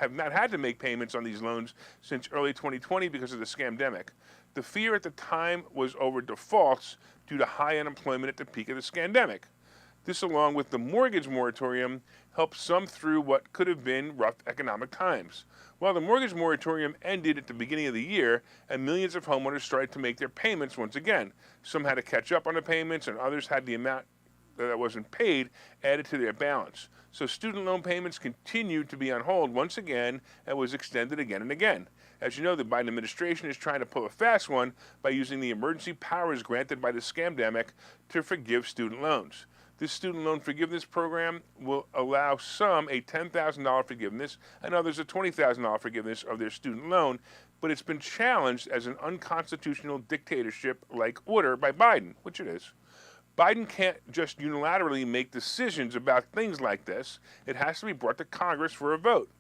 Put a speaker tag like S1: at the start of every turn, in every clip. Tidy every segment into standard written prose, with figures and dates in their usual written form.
S1: have not had to make payments on these loans since early 2020 because of the scamdemic. The fear at the time was over defaults due to high unemployment at the peak of the scandemic. This, along with the mortgage moratorium, helped some through what could have been rough economic times. Well, the mortgage moratorium ended at the beginning of the year, and millions of homeowners started to make their payments once again. Some had to catch up on the payments, and others had the amount that wasn't paid added to their balance. So student loan payments continued to be on hold once again and was extended again and again. As you know, the Biden administration is trying to pull a fast one by using the emergency powers granted by the scamdemic to forgive student loans. This student loan forgiveness program will allow some a $10,000 forgiveness and others a $20,000 forgiveness of their student loan, but it's been challenged as an unconstitutional dictatorship-like order by Biden, which it is. Biden can't just unilaterally make decisions about things like this. It has to be brought to Congress for a vote.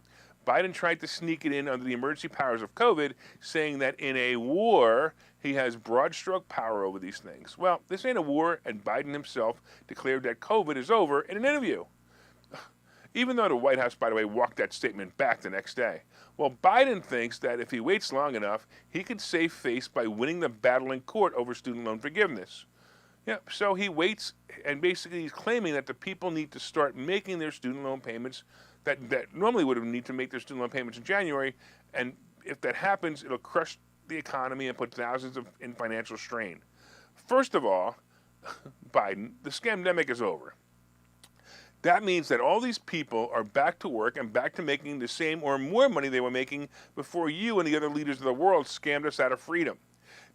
S1: Biden tried to sneak it in under the emergency powers of COVID, saying that in a war, he has broad stroke power over these things. Well, this ain't a war, and Biden himself declared that COVID is over in an interview. Even though the White House, by the way, walked that statement back the next day. Well, Biden thinks that if he waits long enough, he could save face by winning the battle in court over student loan forgiveness. Yeah, so he waits, and basically he's claiming that the people need to start making their student loan payments that normally would have need to make their student loan payments in January, and if that happens, it'll crush the economy and put thousands in financial strain. First of all, Biden, the scamdemic is over. That means that all these people are back to work and back to making the same or more money they were making before you and the other leaders of the world scammed us out of freedom.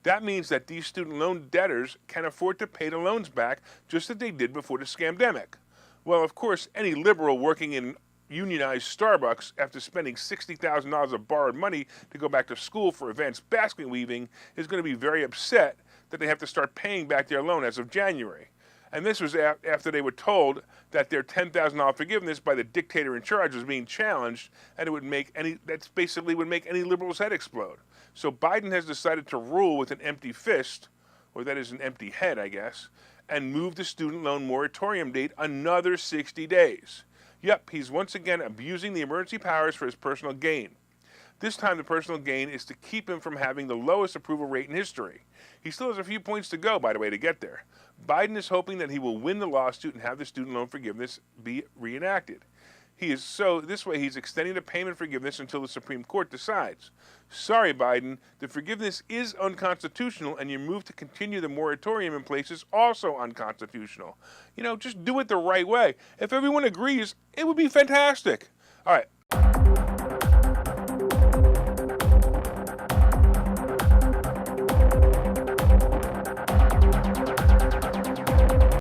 S1: That means that these student loan debtors can afford to pay the loans back just as they did before the scamdemic. Well, of course, any liberal working in unionized Starbucks after spending $60,000 of borrowed money to go back to school for advanced basket weaving is going to be very upset that they have to start paying back their loan as of January. And this was after they were told that their $10,000 forgiveness by the dictator in charge was being challenged, and it would make that's basically would make any liberal's head explode. So Biden has decided to rule with an empty fist, or that is an empty head, I guess, and move the student loan moratorium date another 60 days. Yep, he's once again abusing the emergency powers for his personal gain. This time the personal gain is to keep him from having the lowest approval rate in history. He still has a few points to go, by the way, to get there. Biden is hoping that he will win the lawsuit and have the student loan forgiveness be reenacted. This way he's extending the payment forgiveness until the Supreme Court decides. Sorry, Biden, the forgiveness is unconstitutional, and your move to continue the moratorium in place is also unconstitutional. Just do it the right way. If everyone agrees, it would be fantastic. All right,